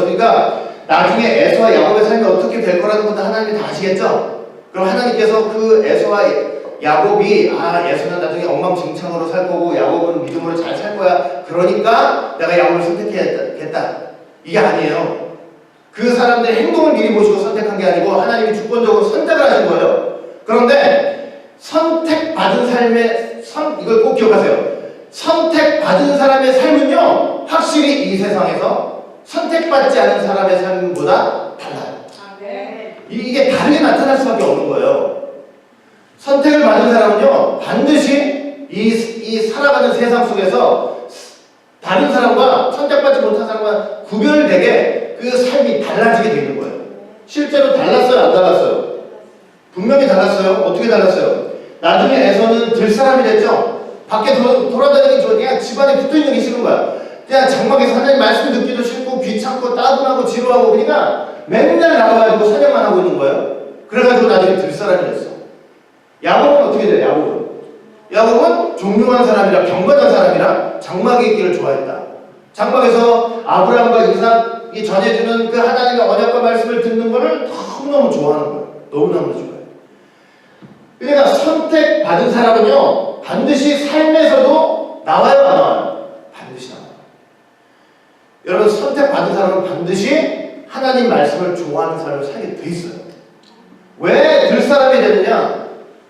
그러니까 나중에 에서와 야곱의 삶이 어떻게 될 거라는 것도 하나님이 다 아시겠죠? 그럼 하나님께서 그 에서와 야곱이 에서는 나중에 엉망진창으로 살 거고 야곱은 믿음으로 잘 살 거야. 그러니까 내가 야곱을 선택해야겠다. 이게 아니에요. 그 사람들의 행동을 미리 보시고 선택한 게 아니고 하나님이 주권적으로 선택을 하신 거예요. 그런데 선택받은 삶의 이걸 꼭 기억하세요. 선택받은 사람의 삶은요 확실히 이 세상에서 선택받지 않은 사람의 삶보다 달라요. 이게 다르게 나타날 수밖에 없는 거예요. 선택을 받은 사람은요 반드시 이 살아가는 세상 속에서 다른 사람과 선택받지 못한 사람과 구별되게 그 삶이 달라지게 되는 거예요. 실제로 달랐어요? 안 달랐어요? 분명히 달랐어요. 어떻게 달랐어요? 나중에 에서는 들 사람이 됐죠. 밖에 돌아다니기 좋아. 그냥 집안에 붙어있는 게 싫은 거야. 그냥 장막에서 하나님 말씀 듣기도 싫고 귀찮고 따분하고 지루하고 그러니까 맨날 나가가지고 사냥만 하고 있는 거예요. 그래가지고 나중에 들 사람이 됐어. 야곱은 어떻게 돼요? 야곱은 종용한 사람이라 경건한 사람이라 장막에 있기를 좋아했다. 장막에서 아브라함과 이삭이 전해주는 그 하나님의 언약과 말씀을 듣는 것을 너무너무 좋아하는 거예요. 너무너무 좋아해요. 그러니까 선택받은 사람은요 반드시 삶에서도 나와요, 안 나와요? 반드시 나와요. 여러분 선택받은 사람은 반드시 하나님 말씀을 좋아하는 삶을 살게 돼 있어요. 왜 들 사람이 되느냐?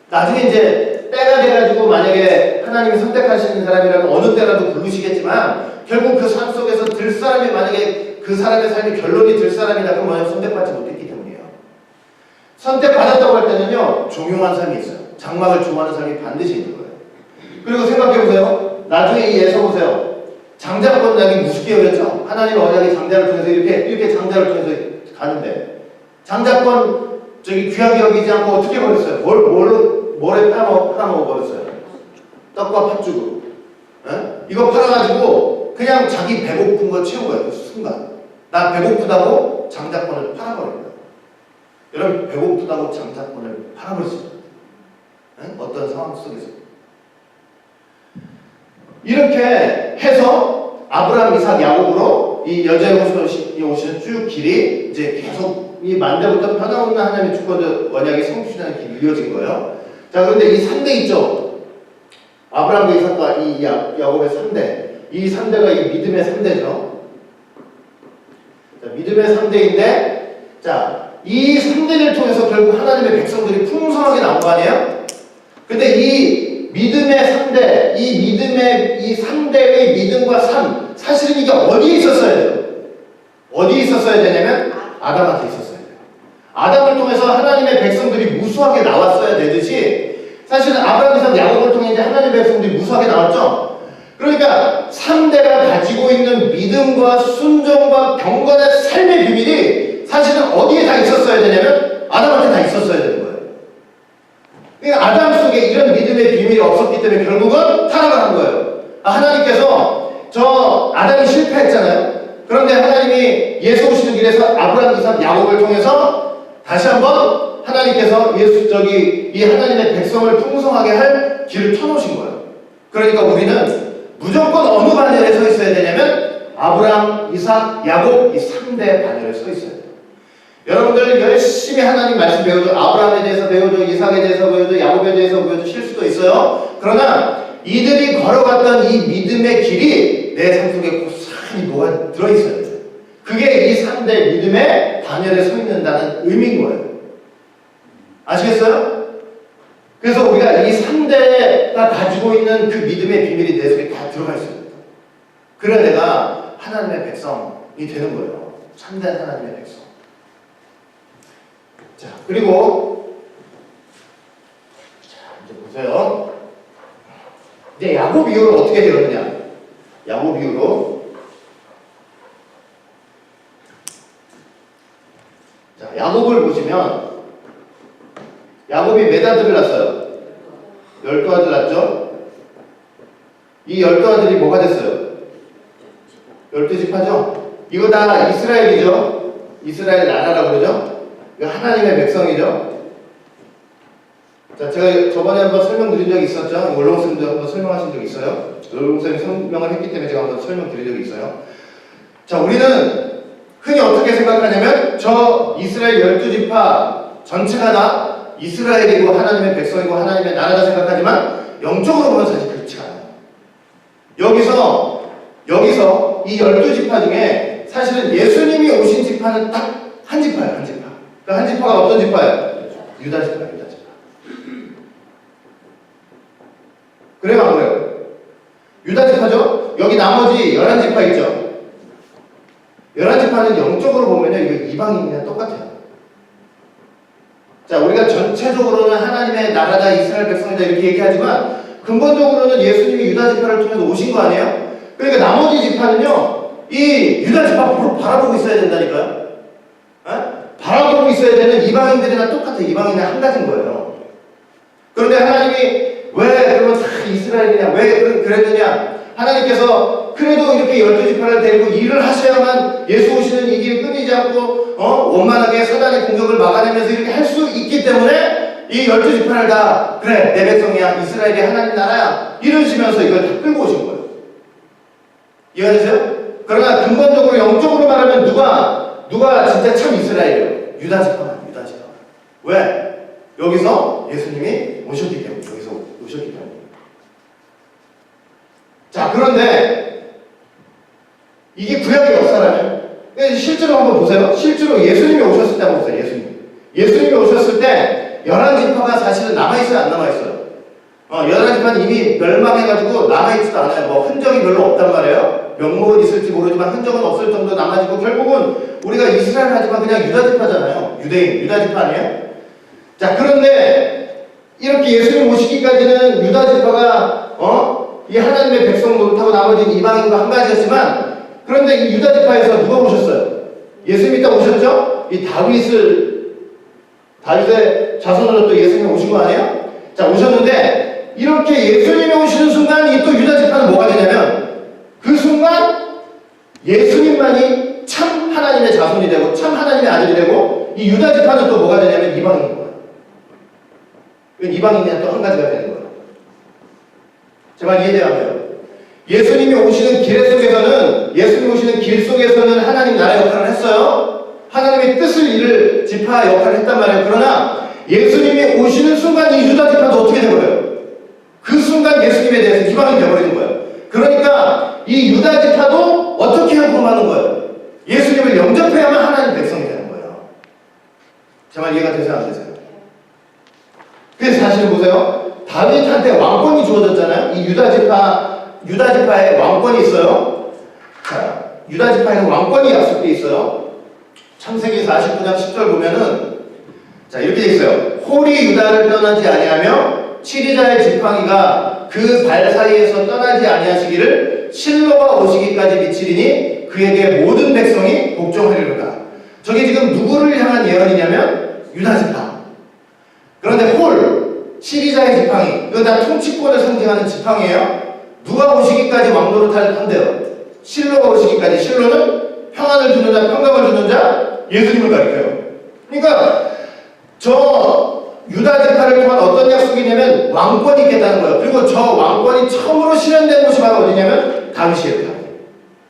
나중에 이제 때가 돼가지고 만약에 하나님이 선택하시는 사람이라면 어느 때라도 부르시겠지만 결국 그 삶 속에서 들 사람이 만약에 그 사람의 삶이 결론이 들 사람이다 그러면 뭐냐면 선택받지 못했기 때문이에요. 선택받았다고 할 때는요 종용한 삶이 있어요. 장막을 좋아하는 삶이 반드시 있는 거예요. 그리고 생각해보세요. 나중에 이 에서 보세요. 장자권 낙이 무섭게 여겼죠. 하나님의 언약이 장자를 통해서 이렇게 장자를 통해서 가는데 장자권 저기 귀하게 여기지 않고 어떻게 버렸어요? 뭐에 팔아먹어 버렸어요? 떡과 팥죽으로. 이거 팔아가지고 그냥 자기 배고픈 거 채운 거예요. 그 순간. 나 배고프다고 장자권을 팔아버립니다. 여러분 배고프다고 장자권을 팔아버렸습니다. 어떤 상황 속에서. 이렇게 해서 아브라함, 이삭, 야곱으로 이 여자의 오시는 쭉 길이 이제 계속 이 만대부터 변함없는 하나님의 주권 언약이 성취되는 길이 이어진 거예요. 자, 그런데 이 3대 있죠. 아브라함과 이삭과 이 야곱의 3대. 이 3대가 이 믿음의 3대죠. 자, 믿음의 3대인데, 자, 이 3대를 통해서 결국 하나님의 백성들이 풍성하게 나온 거 아니에요? 근데 이 믿음의 3대, 이 믿음의 이 3대의 믿음과 삶, 사실은 이게 어디에 있었어야 돼요? 어디에 있었어야 되냐면 아담한테 있었어야 돼요. 아담을 통해서 하나님의 백성들이 무수하게 나왔어야 되듯이 사실은 아브라함, 이삭, 야곱을 통해 이제 하나님의 백성들이 무수하게 나왔죠. 그러니까 3대가 가지고 있는 믿음과 순종과 경건의 삶의 비밀이 사실은 어디에 다 있었어야 되냐면 아담한테 다 있었어야 되는 거예요. 그러니까 아담 속에 이런 믿음의 비밀이 없었기 때문에 결국은 타락을 한 거예요. 하나님께서 저 아담이 실패했잖아요. 그런데 하나님이 예수 오시는 길에서 아브라함, 이삭, 야곱을 통해서 다시 한번 하나님께서 이 하나님의 백성을 풍성하게 할 길을 펴놓으신 거예요. 그러니까 우리는 무조건 어느 반열에 서 있어야 되냐면 아브라함, 이삭, 야곱 이 3대 반열에 서 있어야 돼요. 여러분들 열심히 하나님 말씀 배우죠. 아브라함에 대해서 배우죠. 이삭에 대해서 배우죠. 야곱에 대해서 배우죠. 실 수도 있어요. 그러나 이들이 걸어갔던 이 믿음의 길이 내 삶 속에 고스란히 녹아 들어있어야 돼요. 그게 이 3대 믿음의 반열에 서 있는다는 의미인 거예요. 아시겠어요? 그래서 우리가 이 3대가 가지고 있는 그 믿음의 비밀이 내 속에 다 들어가 있어야 돼요. 그래야 내가 하나님의 백성이 되는 거예요. 참된 하나님의 백성. 자, 그리고 이제 보세요. 이제 야곱 이후로 어떻게 되었느냐? 야곱 이후로 자, 야곱을 보시면 야곱이 몇 아들을 낳았어요? 12아들 낳았죠? 이 12아들이 뭐가 됐어요? 12지파죠? 이거 다 이스라엘이죠? 이스라엘 나라라고 그러죠? 이거 하나님의 백성이죠? 자, 제가 저번에 한번 설명드린 적이 있었죠? 원롱쌤도 한번 설명하신 적이 있어요? 원롱쌤이 설명을 했기 때문에 제가 한번 설명드린 적이 있어요. 자, 우리는 흔히 어떻게 생각하냐면 저 이스라엘 12지파 전체가 다 이스라엘이고 하나님의 백성이고 하나님의 나라다 생각하지만 영적으로 보면 사실 그렇지가 않아요. 여기서 이 12지파 중에 사실은 예수님이 오신 지파는 딱 한 지파예요. 한 지파. 그 한 지파가 어떤 지파예요? 유다 지파. 그래요, 안 그래요? 유다 지파죠? 여기 나머지 11지파 있죠? 11지파는 영적으로 보면요, 이거 이방인이랑 똑같아요. 자, 우리가 전체적으로는 하나님의 나라다, 이스라엘 백성이다 이렇게 얘기하지만 근본적으로는 예수님이 유다 지파를 통해서 오신 거 아니에요? 그러니까 나머지 지파는요, 이 유다 지파 바라보고 있어야 된다니까요? 바라보고 있어야 되는 이방인들이랑 똑같아요. 이방인은 한 가지인 거예요. 그런데 하나님이 왜 그러면 다 이스라엘이냐? 왜 그랬느냐? 하나님께서 그래도 이렇게 12지파를 데리고 일을 하셔야만 예수 오시는 이 길 끊이지 않고 원만하게 사단의 공격을 막아내면서 이렇게 할 수 있기 때문에 이 12지파를 다 그래 내 백성이야 이스라엘이 하나님 나라야 이러시면서 이걸 다 끌고 오신 거예요. 이해하세요? 그러나 근본적으로 영적으로 말하면 누가 진짜 참 이스라엘이에요? 유다지파만. 왜? 여기서 예수님이 오셨기 때문에 오셨기 때문에. 자, 그런데 이게 구약의 역사라면 실제로 한번 보세요. 실제로 예수님이 오셨을 때 한번 보세요. 예수님이 오셨을 때 11지파가 사실은 남아있어요? 안 남아있어요? 11지파는 이미 멸망해가지고 남아있지도 않아요. 뭐 흔적이 별로 없단 말이에요. 명목은 있을지 모르지만 흔적은 없을 정도 남아지고 결국은 우리가 이스라엘 하지만 그냥 유다지파잖아요. 유대인, 유다지파 아니에요? 자, 그런데 이렇게 예수님 오시기까지는 유다지파가 이 하나님의 백성 노릇하고 나머지는 이방인과 한 가지였지만 그런데 이 유다지파에서 누가 오셨어요? 예수님이 딱 오셨죠? 이 다윗의 자손으로 또 예수님이 오신 거 아니에요? 자, 오셨는데 이렇게 예수님이 오시는 순간 이 또 유다 지파는 뭐가 되냐면 그 순간 예수님만이 참 하나님의 자손이 되고 참 하나님의 아들이 되고 이 유다 지파는 또 뭐가 되냐면 이방인인 거예요. 이방인이 또 한 가지가 되는 거예요. 제발 이해돼요? 예수님이 오시는 예수님이 오시는 길 속에서는 하나님 나라 역할을 했어요. 하나님의 뜻을 이룰 지파 역할을 했단 말이에요. 그러나 예수님이 오시는 순간 이 유다 지파도 어떻게 되버려요? 그 순간 예수님에 대해서 이방인이 되어버리는 거예요. 그러니까 이 유다 지파도 어떻게 하고만 거예요? 예수님을 영접해야만 하나님 백성이 되는 거예요. 정말 이해가 되세요? 안 되세요? 그래서 사실 보세요. 다윗한테 왕권이 주어졌잖아요. 이 유다 지파에 왕권이 있어요. 자, 유다 지파에는 왕권이 약속되어 있어요. 창세기 49장 10절 보면은 자, 이렇게 되어 있어요. 홀이 유다를 떠나지 아니하며 치리자의 지팡이가 그 발 사이에서 떠나지 아니하시기를 실로가 오시기까지 미치리니 그에게 모든 백성이 복종하리로다. 저게 지금 누구를 향한 예언이냐면 유다 지파. 그런데 치리자의 지팡이, 이거 다 통치권을 상징하는 지팡이에요. 누가 오시기까지 왕노릇 한대요. 실로가 오시기까지. 실로는 평안을 주는 자, 평강을 주는 자, 예수님을 가리켜요. 그러니까 저 유다 지파를 통한 어떤 약속이냐면 왕권이 있겠다는 거예요. 그리고 저 왕권이 처음으로 실현된 곳이 바로 어디냐면 다윗이에요.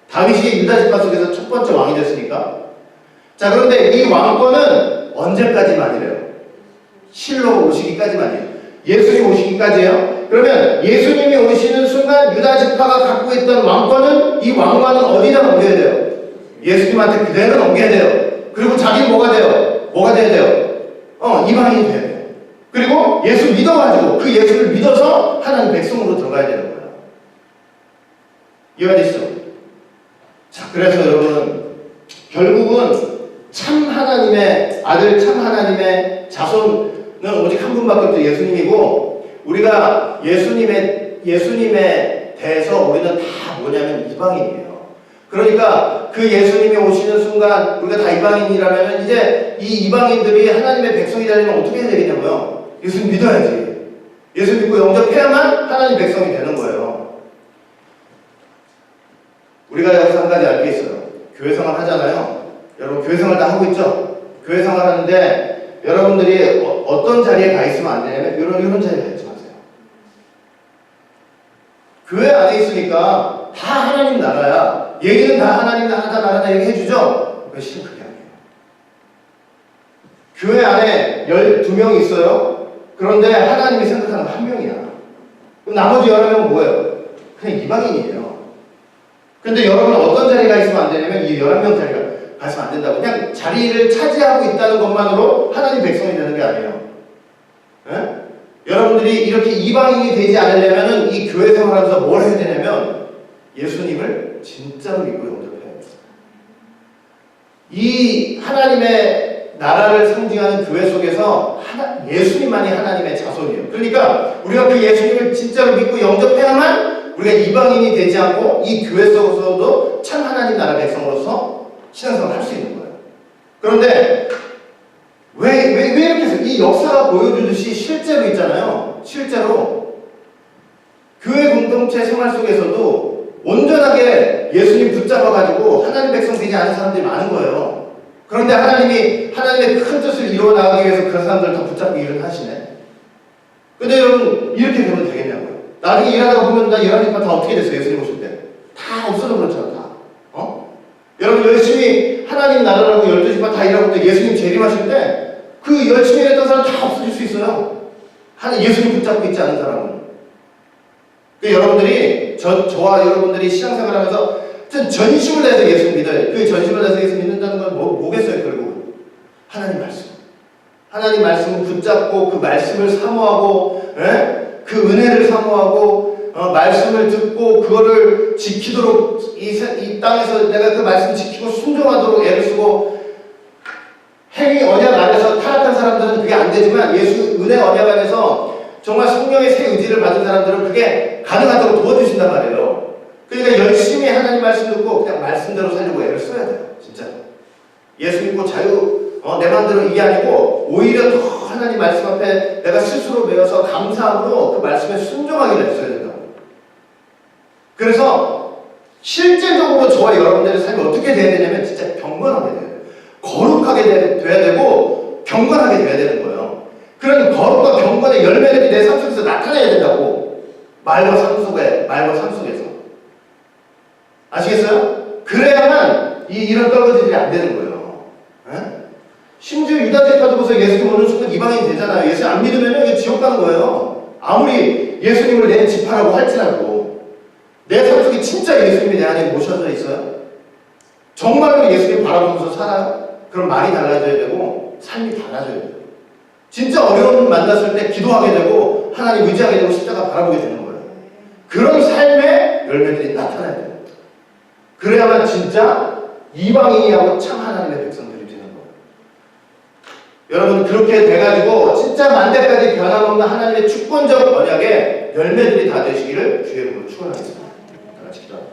다윗이 유다 지파 속에서 첫 번째 왕이 됐으니까. 자, 그런데 이 왕권은 언제까지만이래요? 실로가 오시기까지만이에요. 예수님 오시기까지예요. 그러면 예수님이 오시는 순간 유다 지파가 갖고 있던 왕권은 이 왕관은 어디다 넘겨야 돼요? 예수님한테 그대로 넘겨야 돼요. 그리고 자기는 뭐가 돼요? 뭐가 돼야 돼요? 이방인이 돼야 돼요. 그리고 예수 믿어가지고 그 예수를 믿어서 하나님 백성으로 들어가야 되는 거예요. 이해되시죠? 자, 그래서 여러분 결국은 참 하나님의 아들, 참 하나님의 자손 는 오직 한 분밖에 없죠. 예수님이고 우리가 예수님에 대해서 우리는 다 뭐냐면 이방인이에요. 그러니까 그 예수님이 오시는 순간 우리가 다 이방인이라면 이제 이 이방인들이 하나님의 백성이 되려면 어떻게 해야 되겠냐고요? 예수님 믿어야지. 예수 믿고 영접해야만 하나님 백성이 되는 거예요. 우리가 여기서 한 가지 알 게 있어요. 교회 생활 하잖아요. 여러분 교회 생활 다 하고 있죠? 교회 생활 하는데 여러분들이 어떤 자리에 가 있으면 안 되냐면 이런 자리에 가 있지 마세요. 교회 안에 있으니까 다 하나님 나라야. 얘기는 다 하나님 나라다 얘기해주죠? 그게 실은 그게 아니에요. 교회 안에 12명이 있어요. 그런데 하나님이 생각하는 건 1명이야. 그럼 나머지 11명은 뭐예요? 그냥 이방인이에요. 근데 여러분은 어떤 자리에 가 있으면 안 되냐면 이 11명 자리가 가시면 안 된다고. 그냥 자리를 차지하고 있다는 것만으로 하나님 백성이 되는 게 아니에요. 에? 여러분들이 이렇게 이방인이 되지 않으려면 이 교회 생활하면서 뭘 해야 되냐면 예수님을 진짜로 믿고 영접해야 돼요. 이 하나님의 나라를 상징하는 교회 속에서 예수님만이 하나님의 자손이에요. 그러니까 우리가 그 예수님을 진짜로 믿고 영접해야만 우리가 이방인이 되지 않고 이 교회 속에서도 참 하나님 나라 백성으로서 신앙생활을 할 수 있는 거예요. 그런데 왜 이렇게 해서 이 역사가 보여주듯이 실제로 있잖아요. 실제로 교회 공동체 생활 속에서도 온전하게 예수님 붙잡아가지고 하나님 백성 되지 않은 사람들이 많은 거예요. 그런데 하나님이 하나님의 큰 뜻을 이루어 나가기 위해서 그런 사람들을 다 붙잡고 일을 하시네. 근데 여러분 이렇게 되면 되겠냐고요. 나중에 일하다가 보면 나 11명 다 어떻게 됐어요? 예수님 오실 때 다 없어져 버렸잖아. 다. 여러분 열심히 하나님 나라라고 12시간 다 일하고 때 예수님 재림하실 때 그 열심히 했던 사람 다 없어질 수 있어요. 예수님 붙잡고 있지 않은 사람은. 여러분들이 저와 여러분들이 신앙생활 하면서 전심을 다해서 예수님 믿어요. 그 전심을 다해서 예수 믿는다는 건 뭐겠어요? 결국 하나님 말씀. 하나님 말씀을 붙잡고 그 말씀을 사모하고 그 은혜를 사모하고 말씀을 듣고 그거를 지키도록 이 땅에서 내가 그 말씀 지키고 순종하도록 애를 쓰고 행위 언약 안에서 타락한 사람들은 그게 안 되지만 예수 은혜 언약 안에서 정말 성령의 새 의지를 받은 사람들은 그게 가능하도록 도와주신단 말이에요. 그러니까 열심히 하나님 말씀 듣고 그냥 말씀대로 살려고 애를 써야 돼요. 진짜. 예수 믿고 내 마음대로 이게 아니고 오히려 더 하나님 말씀 앞에 내가 스스로 배워서 감사함으로 그 말씀에 순종하기를 했어야 된다고. 그래서 실제적으로 저와 여러분들의 삶이 어떻게 돼야 되냐면 진짜 경건하게 돼야 돼요. 거룩하게 돼야 되고 경건하게 돼야 되는 거예요. 그런 거룩과 경건의 열매들이 내 삶 속에서 나타나야 된다고. 말과 삶 속에서. 아시겠어요? 그래야만 이런 떨거지들이 안 되는 거예요. 에? 심지어 유다제파도 보세요. 예수님 오는 순간 이방인이 되잖아요. 예수 안 믿으면 이게 지옥 가는 거예요. 아무리 예수님을 내 지파라고 할지라도 내 삶 속에 진짜 예수님이 내 안에 모셔져 있어요? 정말로 예수님 바라보면서 살아요? 그럼 말이 달라져야 되고 삶이 달라져야 돼요. 진짜 어려운 분 만났을 때 기도하게 되고 하나님 의지하게 되고 십자가 바라보게 되는 거예요. 그런 삶의 열매들이 나타나야 돼요. 그래야만 진짜 이방인이하고 참 하나님의 백성들이 되는 거예요. 여러분 그렇게 돼가지고 진짜 만대까지 변함없는 하나님의 주권적 언약의 열매들이 다 되시기를 주의 이름으로 축원하겠습니다. 다 같이 기도합니다.